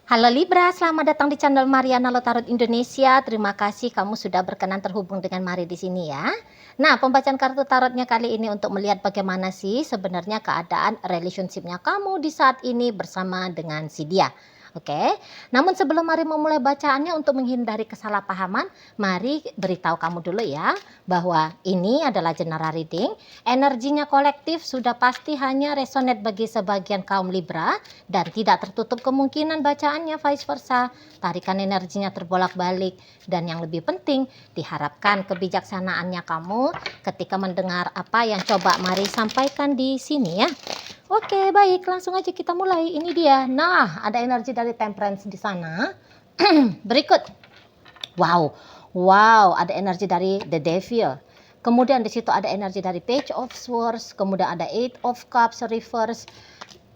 Halo Libra, selamat datang di channel Mariana Lotarot Indonesia. Terima kasih kamu sudah berkenan terhubung dengan Mari di sini ya. Nah, pembacaan kartu tarotnya kali ini untuk melihat bagaimana sih sebenarnya keadaan relationship-nya kamu di saat ini bersama dengan si dia. Oke, namun sebelum Mari memulai bacaannya untuk menghindari kesalahpahaman, mari beritahu kamu dulu ya bahwa ini adalah general reading. Energinya kolektif sudah pasti hanya resonate bagi sebagian kaum Libra dan tidak tertutup kemungkinan bacaannya vice versa. Tarikan energinya terbolak-balik dan yang lebih penting diharapkan kebijaksanaannya kamu ketika mendengar apa yang coba Mari sampaikan di sini ya. Oke, baik, langsung aja kita mulai. Ini dia. Nah, ada energi dari Temperance di sana. Berikut. Wow. Wow, ada energi dari The Devil. Kemudian di situ ada energi dari Page of Swords, kemudian ada Eight of Cups reverse.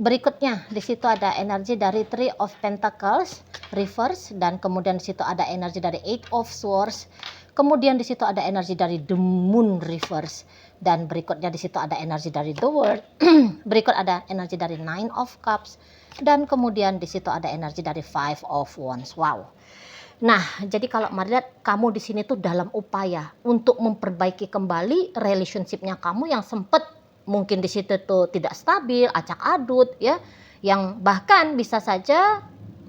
Berikutnya di situ ada energi dari Three of Pentacles reverse, dan kemudian di situ ada energi dari Eight of Swords. Kemudian di situ ada energi dari The Moon reverse, dan berikutnya di situ ada energi dari The World. Berikut ada energi dari Nine of Cups, dan kemudian di situ ada energi dari Five of Wands. Wow. Nah, jadi kalau Mari lihat kamu di sini tuh dalam upaya untuk memperbaiki kembali relationship-nya kamu yang sempat mungkin di situ tuh tidak stabil, acak adut ya, yang bahkan bisa saja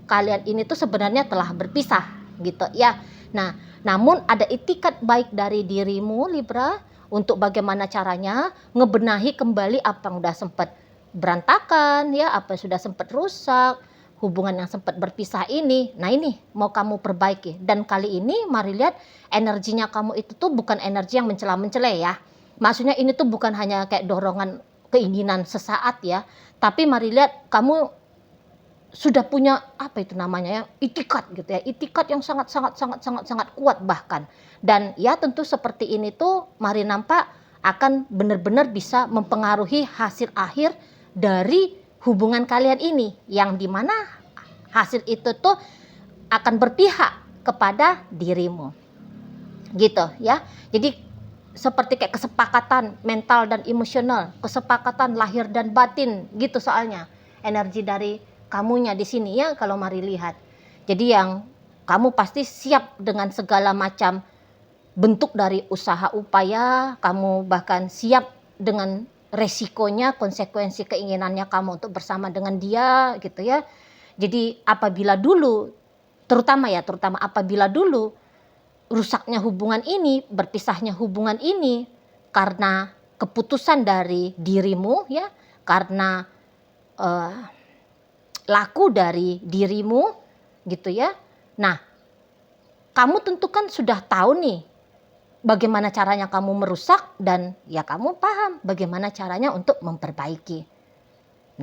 kalian ini tuh sebenarnya telah berpisah gitu ya. Nah, namun ada itikat baik dari dirimu Libra untuk bagaimana caranya ngebenahi kembali apa yang udah sempat berantakan ya, apa yang sudah sempat rusak, hubungan yang sempat berpisah ini. Nah, ini mau kamu perbaiki. Dan kali ini mari lihat energinya kamu itu tuh bukan energi yang mencela-mencela ya. Maksudnya ini tuh bukan hanya kayak dorongan keinginan sesaat ya, tapi mari lihat kamu sudah punya apa itu namanya ya, itikat gitu ya, itikat yang sangat kuat bahkan. Dan ya tentu seperti ini tuh Mari nampak akan benar-benar bisa mempengaruhi hasil akhir dari hubungan kalian ini, yang dimana hasil itu tuh akan berpihak kepada dirimu gitu ya. Jadi seperti kayak kesepakatan mental dan emosional, kesepakatan lahir dan batin gitu soalnya energi dari kamunya di sini ya kalau Mari lihat. Jadi yang kamu pasti siap dengan segala macam bentuk dari usaha upaya, kamu bahkan siap dengan resikonya, konsekuensi keinginannya kamu untuk bersama dengan dia gitu ya. Jadi apabila dulu terutama apabila dulu rusaknya hubungan ini, berpisahnya hubungan ini karena keputusan dari dirimu ya, karena laku dari dirimu gitu ya. Nah, kamu tentu kan sudah tahu nih bagaimana caranya kamu merusak, dan ya kamu paham bagaimana caranya untuk memperbaiki.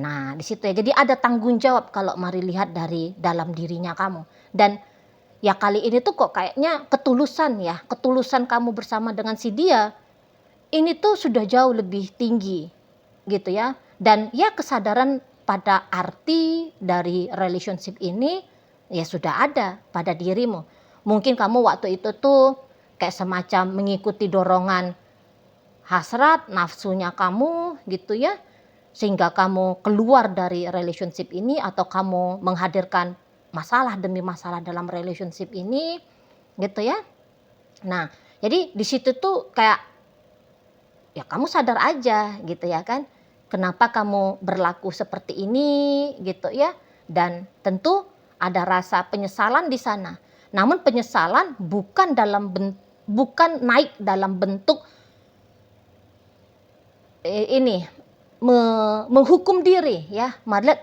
Nah, di situ ya. Jadi ada tanggung jawab kalau Mari lihat dari dalam dirinya kamu. Dan ya kali ini tuh kok kayaknya ketulusan kamu bersama dengan si dia ini tuh sudah jauh lebih tinggi gitu ya. Dan ya kesadaran pada arti dari relationship ini ya sudah ada pada dirimu. Mungkin kamu waktu itu tuh kayak semacam mengikuti dorongan hasrat, nafsunya kamu gitu ya, sehingga kamu keluar dari relationship ini, atau kamu menghadirkan masalah demi masalah dalam relationship ini gitu ya. Nah, jadi di situ tuh kayak ya kamu sadar aja gitu ya kan, kenapa kamu berlaku seperti ini gitu ya. Dan tentu ada rasa penyesalan di sana. Namun penyesalan bukan naik dalam bentuk ini menghukum diri ya. Mari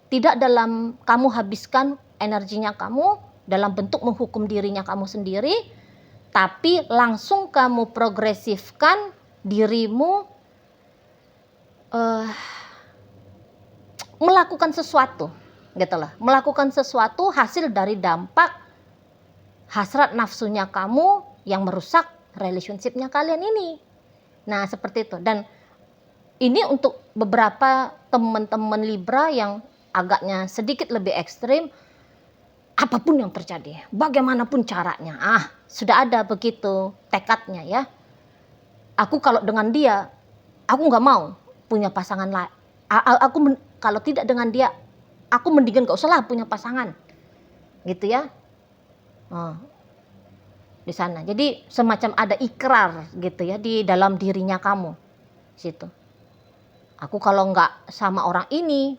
tidak dalam kamu habiskan energinya kamu dalam bentuk menghukum dirinya kamu sendiri, tapi langsung kamu progresifkan dirimu melakukan sesuatu gitu lah, melakukan sesuatu hasil dari dampak hasrat nafsunya kamu yang merusak relationshipnya kalian ini. Nah, seperti itu. Dan ini untuk beberapa teman-teman Libra yang agaknya sedikit lebih ekstrim, apapun yang terjadi, bagaimanapun caranya, sudah ada begitu tekadnya ya. Aku kalau dengan dia, aku nggak mau punya pasangan lain. Kalau tidak dengan dia, Aku mendingan gak usah lah punya pasangan. Gitu ya. Oh, di sana. Jadi semacam ada ikrar gitu ya di dalam dirinya kamu. Situ. Aku kalau nggak sama orang ini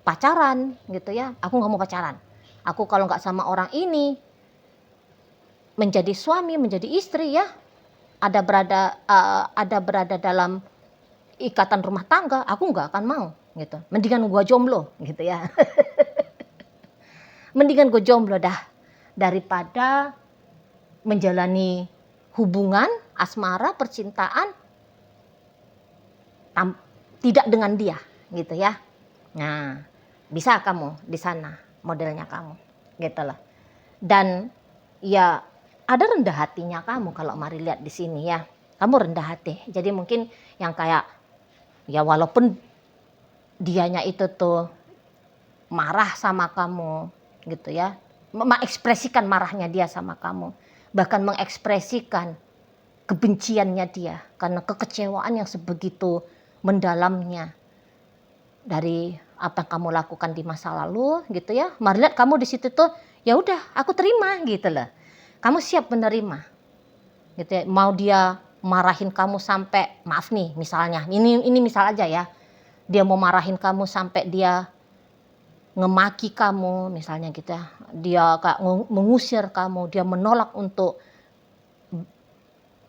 pacaran gitu ya, aku nggak mau pacaran. Aku kalau nggak sama orang ini menjadi suami, menjadi istri ya, ada berada dalam ikatan rumah tangga, aku nggak akan mau gitu. Mendingan gua jomblo gitu ya. Mendingan gue jomblo dah daripada menjalani hubungan asmara percintaan tidak dengan dia gitu ya. Nah, bisa kamu di sana modelnya kamu gitu loh. Dan ya ada rendah hatinya kamu kalau mari lihat di sini ya. Kamu rendah hati. Jadi mungkin yang kayak ya walaupun dianya itu tuh marah sama kamu gitu ya. Mengekspresikan marahnya dia sama kamu. Bahkan mengekspresikan kebenciannya dia karena kekecewaan yang sebegitu mendalamnya dari apa yang kamu lakukan di masa lalu gitu ya. Mari lihat kamu di situ tuh ya udah aku terima gitu loh. Kamu siap menerima gitu ya. Mau dia marahin kamu sampai maaf nih misalnya ini misal aja ya, dia mau marahin kamu sampai dia ngemaki kamu misalnya gitu ya, dia kayak mengusir kamu, dia menolak untuk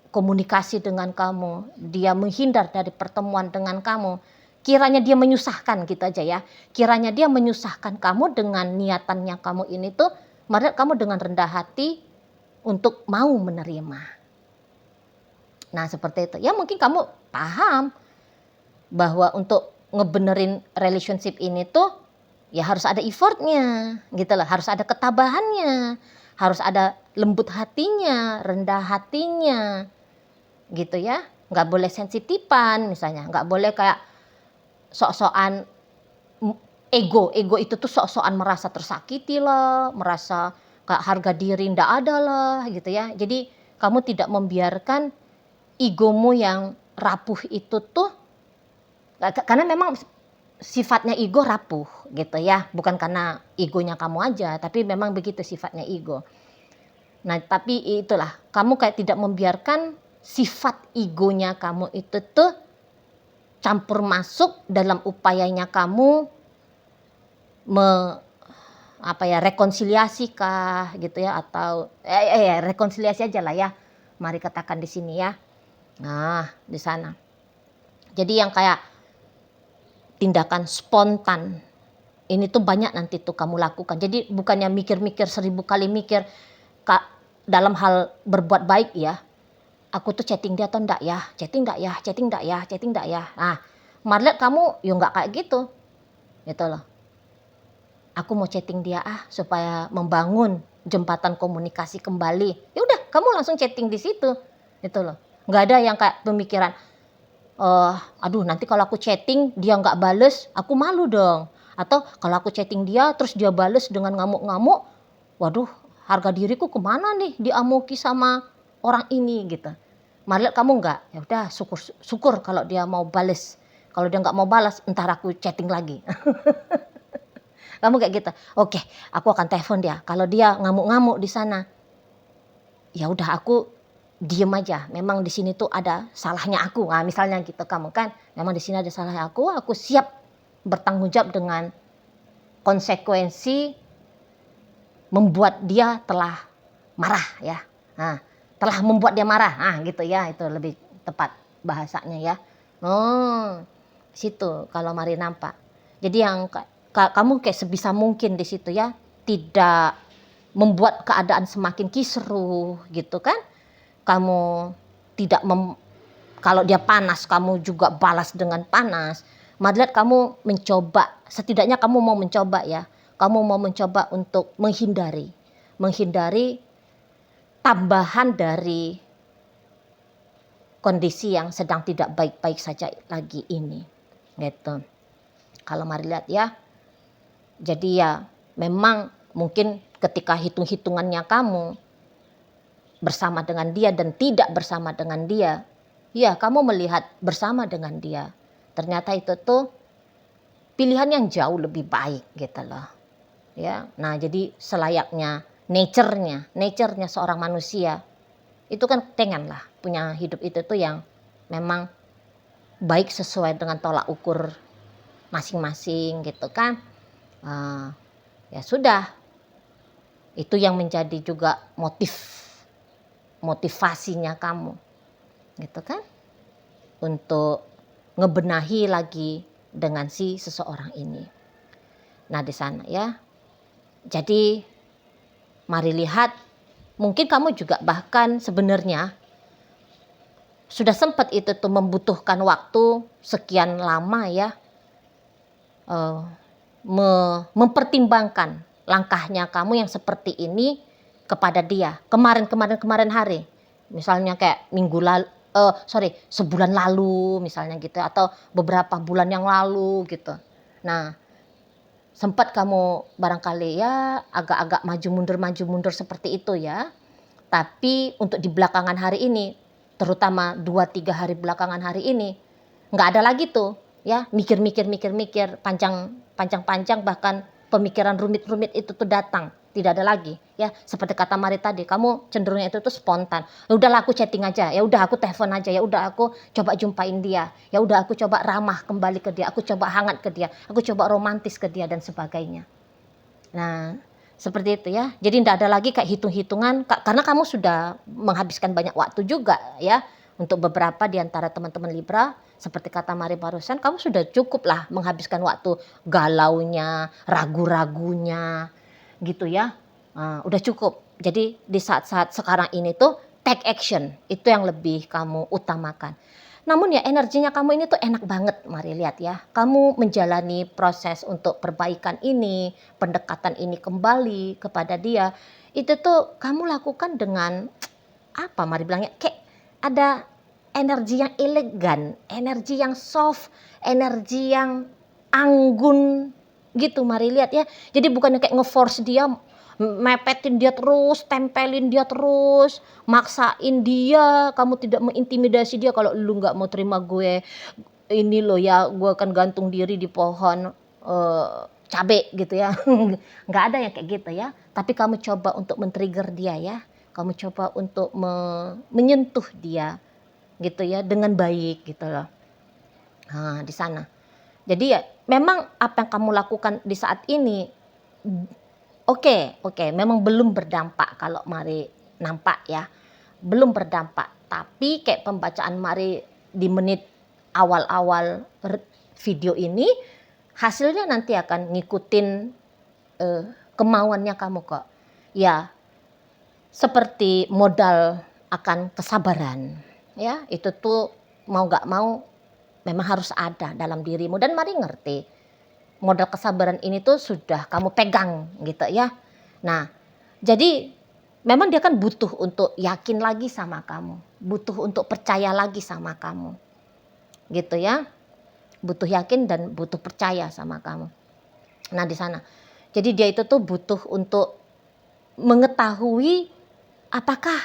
komunikasi dengan kamu, dia menghindar dari pertemuan dengan kamu, kiranya dia menyusahkan gitu aja ya, kiranya dia menyusahkan kamu dengan niatannya kamu ini tuh, mari kamu dengan rendah hati untuk mau menerima. Nah seperti itu ya, mungkin kamu paham bahwa untuk ngebenerin relationship ini tuh ya harus ada effortnya gitu loh, harus ada ketabahannya, harus ada lembut hatinya, rendah hatinya gitu ya. Nggak boleh sensitifan misalnya, nggak boleh kayak sok-sokan ego itu tuh sok-sokan merasa tersakiti lah, merasa kayak harga diri ndak ada lah gitu ya. Jadi kamu tidak membiarkan egomu yang rapuh itu tuh, karena memang sifatnya ego rapuh gitu ya, bukan karena egonya kamu aja, tapi memang begitu sifatnya ego. Nah tapi itulah, kamu kayak tidak membiarkan sifat egonya kamu itu tuh campur masuk dalam upayanya kamu rekonsiliasi kah gitu ya, atau rekonsiliasi aja lah ya, mari katakan di sini ya. Nah di sana jadi yang kayak tindakan spontan ini tuh banyak nanti tuh kamu lakukan. Jadi bukannya mikir-mikir 1000 kali mikir dalam hal berbuat baik ya, aku tuh chatting dia atau enggak ya, chatting enggak ya, chatting enggak ya, chatting enggak ya. Nah Marlet kamu ya enggak kayak gitu loh. Aku mau chatting dia supaya membangun jembatan komunikasi kembali. Ya udah kamu langsung chatting di situ gitu loh. Nggak ada yang kayak pemikiran aduh nanti kalau aku chatting dia nggak bales, aku malu dong. Atau kalau aku chatting dia terus dia bales dengan ngamuk-ngamuk, waduh harga diriku kemana nih diamuki sama orang ini gitu. Malah kamu nggak, ya udah syukur kalau dia mau bales. Kalau dia nggak mau balas, entar aku chatting lagi. Kamu kayak gitu. Oke, aku akan telepon dia. Kalau dia ngamuk-ngamuk di sana, ya udah aku diem aja. Memang di sini tuh ada salahnya aku. Nah, misalnya gitu kamu kan, memang di sini ada salahnya aku siap bertanggung jawab dengan konsekuensi membuat dia telah marah ya. Nah, telah membuat dia marah. Nah, gitu ya, itu lebih tepat bahasanya ya. Oh, situ kalau mari nampak. Jadi yang kamu kayak sebisa mungkin di situ ya, tidak membuat keadaan semakin kisruh gitu kan. Kamu tidak kalau dia panas kamu juga balas dengan panas. Madlet kamu mencoba, setidaknya kamu mau mencoba ya. Kamu mau mencoba untuk menghindari tambahan dari kondisi yang sedang tidak baik-baik saja lagi ini. Gitu. Kalau mari lihat ya. Jadi ya memang mungkin ketika hitung-hitungannya kamu bersama dengan dia dan tidak bersama dengan dia, ya kamu melihat bersama dengan dia. Ternyata itu tuh pilihan yang jauh lebih baik gitu loh. Ya, nah jadi selayaknya nature-nya seorang manusia itu kan pengen lah punya hidup itu tuh yang memang baik sesuai dengan tolak ukur masing-masing gitu kan. Ya sudah, itu yang menjadi juga motivasinya kamu gitu kan, untuk ngebenahi lagi dengan si seseorang ini. Nah di sana ya, jadi mari lihat, mungkin kamu juga bahkan sebenarnya sudah sempat itu tuh membutuhkan waktu sekian lama ya, mempertimbangkan langkahnya kamu yang seperti ini kepada dia kemarin hari, misalnya kayak sebulan lalu misalnya gitu, atau beberapa bulan yang lalu gitu. Nah sempat kamu barangkali ya agak-agak maju mundur seperti itu ya, tapi untuk di belakangan hari ini, terutama 2-3 hari belakangan hari ini, nggak ada lagi tuh ya mikir panjang, bahkan pemikiran rumit itu tuh datang, tidak ada lagi ya. Seperti kata Mari tadi, kamu cenderungnya itu tuh spontan. Ya udahlah aku chatting aja, ya udah aku telepon aja, ya udah aku coba jumpain dia, ya udah aku coba ramah kembali ke dia, aku coba hangat ke dia, aku coba romantis ke dia dan sebagainya. Nah seperti itu ya. Jadi tidak ada lagi kayak hitung-hitungan, karena kamu sudah menghabiskan banyak waktu juga ya. Untuk beberapa di antara teman-teman Libra, seperti kata Mari barusan, kamu sudah cukup lah menghabiskan waktu galaunya, ragu-ragunya gitu ya. Udah cukup. Jadi di saat-saat sekarang ini tuh take action, itu yang lebih kamu utamakan. Namun ya energinya kamu ini tuh enak banget, Mari lihat ya. Kamu menjalani proses untuk perbaikan ini, pendekatan ini kembali kepada dia. Itu tuh kamu lakukan dengan apa Mari bilangnya, kayak ada energi yang elegan, energi yang soft, energi yang anggun gitu Mari lihat ya. Jadi bukannya kayak ngeforce dia, mepetin dia terus, tempelin dia terus, maksain dia, kamu tidak mengintimidasi dia. Kalau lu nggak mau terima gue, ini loh ya, gue akan gantung diri di pohon cabe gitu ya. Nggak ada yang kayak gitu ya. Tapi kamu coba untuk men-trigger dia ya, kamu coba untuk menyentuh dia gitu ya dengan baik gitu loh. Nah di sana. Jadi ya memang apa yang kamu lakukan di saat ini Oke, memang belum berdampak kalau Mari nampak ya, belum berdampak. Tapi kayak pembacaan Mari di menit awal-awal video ini, hasilnya nanti akan ngikutin kemauannya kamu kok. Ya, seperti modal akan kesabaran. Ya, itu tuh mau gak mau memang harus ada dalam dirimu, dan Mari ngerti. Modal kesabaran ini tuh sudah kamu pegang gitu ya. Nah jadi memang dia kan butuh untuk yakin lagi sama kamu, butuh untuk percaya lagi sama kamu gitu ya, butuh yakin dan butuh percaya sama kamu. Nah di sana jadi dia itu tuh butuh untuk mengetahui apakah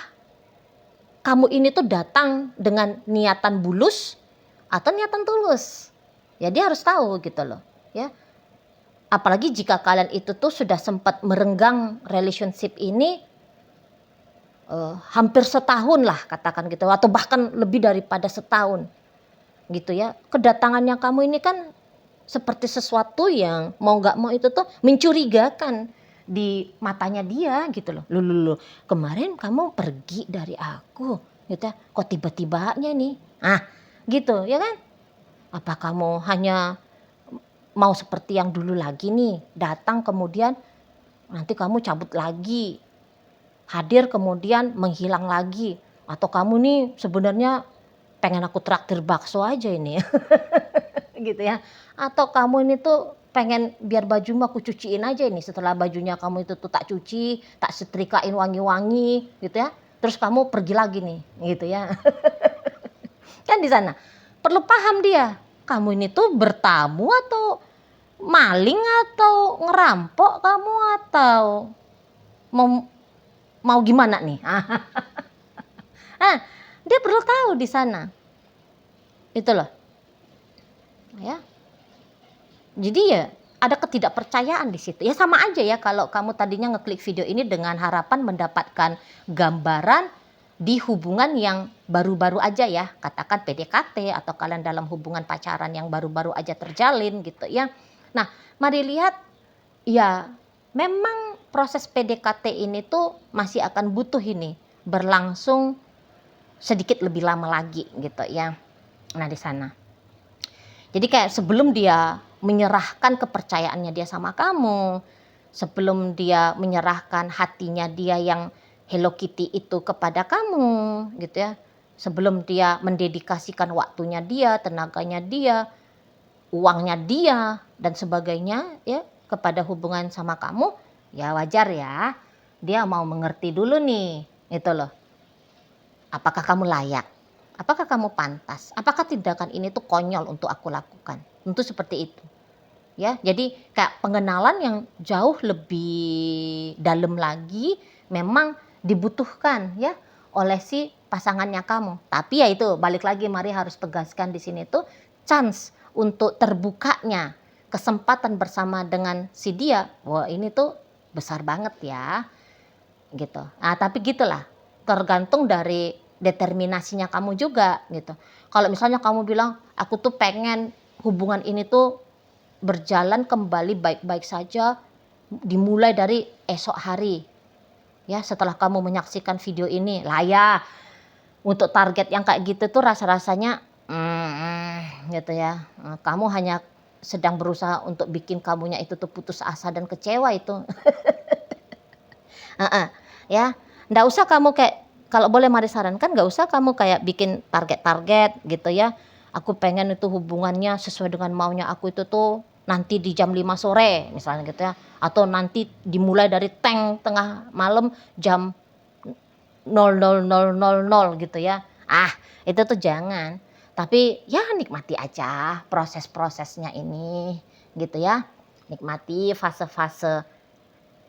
kamu ini tuh datang dengan niatan bulus atau niatan tulus. Ya dia harus tahu gitu loh ya. Apalagi jika kalian itu tuh sudah sempat merenggang relationship ini hampir setahun lah katakan gitu, atau bahkan lebih daripada setahun gitu ya. Kedatangannya kamu ini kan seperti sesuatu yang mau gak mau itu tuh mencurigakan di matanya dia gitu loh. Loh, kemarin kamu pergi dari aku gitu ya, kok tiba-tibanya nih gitu ya kan. Apa kamu hanya mau seperti yang dulu lagi nih, datang kemudian nanti kamu cabut lagi, hadir kemudian menghilang lagi, atau kamu nih sebenarnya pengen aku traktir bakso aja ini gitu ya, atau kamu ini tuh pengen biar bajumu aku cuciin aja ini, setelah bajunya kamu itu tuh tak cuci, tak setrikain wangi-wangi gitu ya, terus kamu pergi lagi nih gitu ya. Kan di sana perlu paham dia, kamu ini tuh bertamu atau maling atau ngerampok kamu, atau mau gimana nih? Dia perlu tahu di sana. Itu loh. Ya. Jadi ya ada ketidakpercayaan di situ. Ya sama aja ya kalau kamu tadinya ngeklik video ini dengan harapan mendapatkan gambaran di hubungan yang baru-baru aja ya, katakan PDKT atau kalian dalam hubungan pacaran yang baru-baru aja terjalin gitu ya. Nah, mari lihat ya memang proses PDKT ini tuh masih akan butuh ini berlangsung sedikit lebih lama lagi gitu ya. Nah, di sana. Jadi kayak sebelum dia menyerahkan kepercayaannya dia sama kamu, sebelum dia menyerahkan hatinya dia yang Hello Kitty itu kepada kamu gitu ya. Sebelum dia mendedikasikan waktunya dia, tenaganya dia, uangnya dia dan sebagainya ya kepada hubungan sama kamu, ya wajar ya. Dia mau mengerti dulu nih, itu loh. Apakah kamu layak? Apakah kamu pantas? Apakah tindakan ini tuh konyol untuk aku lakukan? Tentu seperti itu. Ya, jadi kayak pengenalan yang jauh lebih dalam lagi memang dibutuhkan ya oleh si pasangannya kamu. Tapi ya itu balik lagi mari harus tegaskan di sini tuh chance untuk terbukanya kesempatan bersama dengan si dia. Wah, ini tuh besar banget ya. Gitu. Nah, tapi gitulah. Tergantung dari determinasinya kamu juga gitu. Kalau misalnya kamu bilang aku tuh pengen hubungan ini tuh berjalan kembali baik-baik saja dimulai dari esok hari. Ya, setelah kamu menyaksikan video ini, lah ya untuk target yang kayak gitu tuh rasa-rasanya gitu ya. Kamu hanya sedang berusaha untuk bikin kamunya itu tuh putus asa dan kecewa itu. Ya, ndak usah kamu kayak kalau boleh mari sarankan nggak usah kamu kayak bikin target-target gitu ya. Aku pengen itu hubungannya sesuai dengan maunya aku itu tuh nanti di jam 5 sore misalnya gitu ya. Atau nanti dimulai dari tengah malam jam 00.00 gitu ya. Itu tuh jangan. Tapi ya nikmati aja proses-prosesnya ini gitu ya. Nikmati fase-fase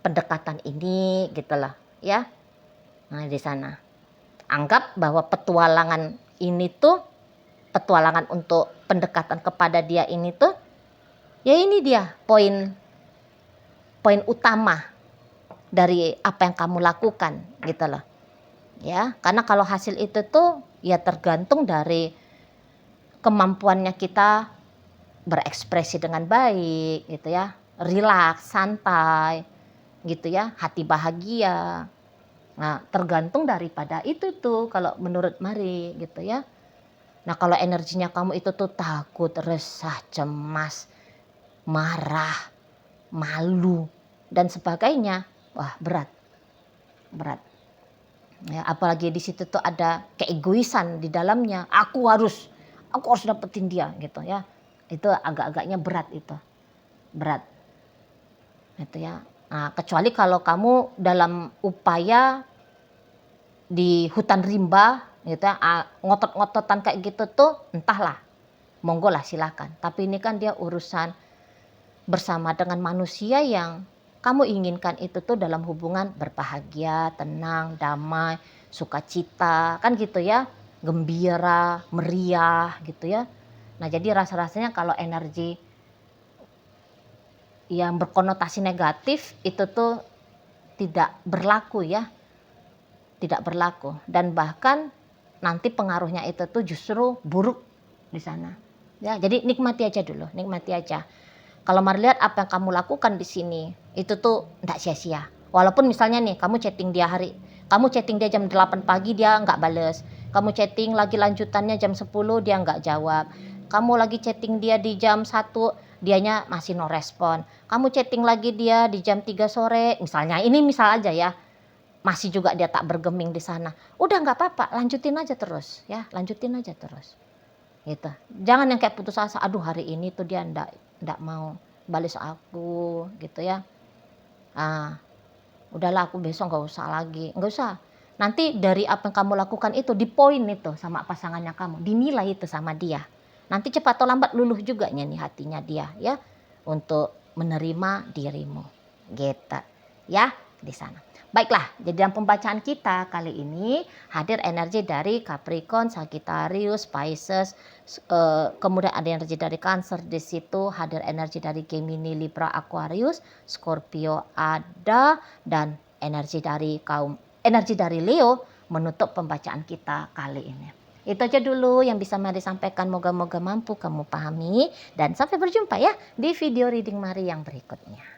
pendekatan ini gitu loh ya. Nah, di sana. Anggap bahwa petualangan ini tuh petualangan untuk pendekatan kepada dia ini tuh ya ini dia poin utama dari apa yang kamu lakukan gitu loh. Ya, karena kalau hasil itu tuh ya tergantung dari kemampuannya kita berekspresi dengan baik gitu ya. Rilaks, santai gitu ya, hati bahagia. Nah, tergantung daripada itu tuh kalau menurut Mari gitu ya. Nah, kalau energinya kamu itu tuh takut, resah, cemas, marah, malu dan sebagainya, wah berat. Berat. Ya, apalagi di situ tuh ada keegoisan di dalamnya. Aku harus dapetin dia gitu ya. Itu agak-agaknya berat itu. Berat. Itu ya. Nah, kecuali kalau kamu dalam upaya di hutan rimba gitu ya, ngotot-ngototan kayak gitu tuh entahlah, monggo lah silakan. Tapi ini kan dia urusan bersama dengan manusia yang kamu inginkan itu tuh dalam hubungan berbahagia, tenang, damai, sukacita, kan gitu ya, gembira, meriah gitu ya. Nah, jadi rasa-rasanya kalau energi yang berkonotasi negatif itu tuh tidak berlaku ya. Tidak berlaku dan bahkan nanti pengaruhnya itu tuh justru buruk di sana. Ya, jadi nikmati aja dulu, nikmati aja. Kalau Mari lihat apa yang kamu lakukan di sini, itu tuh enggak sia-sia. Walaupun misalnya nih, kamu chatting dia jam 8 pagi dia enggak bales. Kamu chatting lagi lanjutannya jam 10 dia enggak jawab. Kamu lagi chatting dia di jam 1 dianya masih no respon. Kamu chatting lagi dia di jam 3 sore, misalnya ini misal aja ya. Masih juga dia tak bergeming di sana. Udah enggak apa-apa, lanjutin aja terus ya, lanjutin aja terus. Gitu. Jangan yang kayak putus asa, aduh hari ini tuh dia ndak mau balas aku gitu ya. Udahlah aku besok nggak usah lagi, nggak usah. Nanti dari apa yang kamu lakukan itu di poin itu sama pasangannya kamu, dinilai itu sama dia. Nanti cepat atau lambat luluh juga nih hatinya dia ya untuk menerima dirimu. Gitu. Ya, di sana. Baiklah, jadi dalam pembacaan kita kali ini hadir energi dari Capricorn, Sagittarius, Pisces, kemudian ada energi dari Cancer di situ, hadir energi dari Gemini, Libra, Aquarius, Scorpio ada, dan energi dari Leo menutup pembacaan kita kali ini. Itu aja dulu yang bisa Mari sampaikan, moga-moga mampu kamu pahami, dan sampai berjumpa ya di video reading Mari yang berikutnya.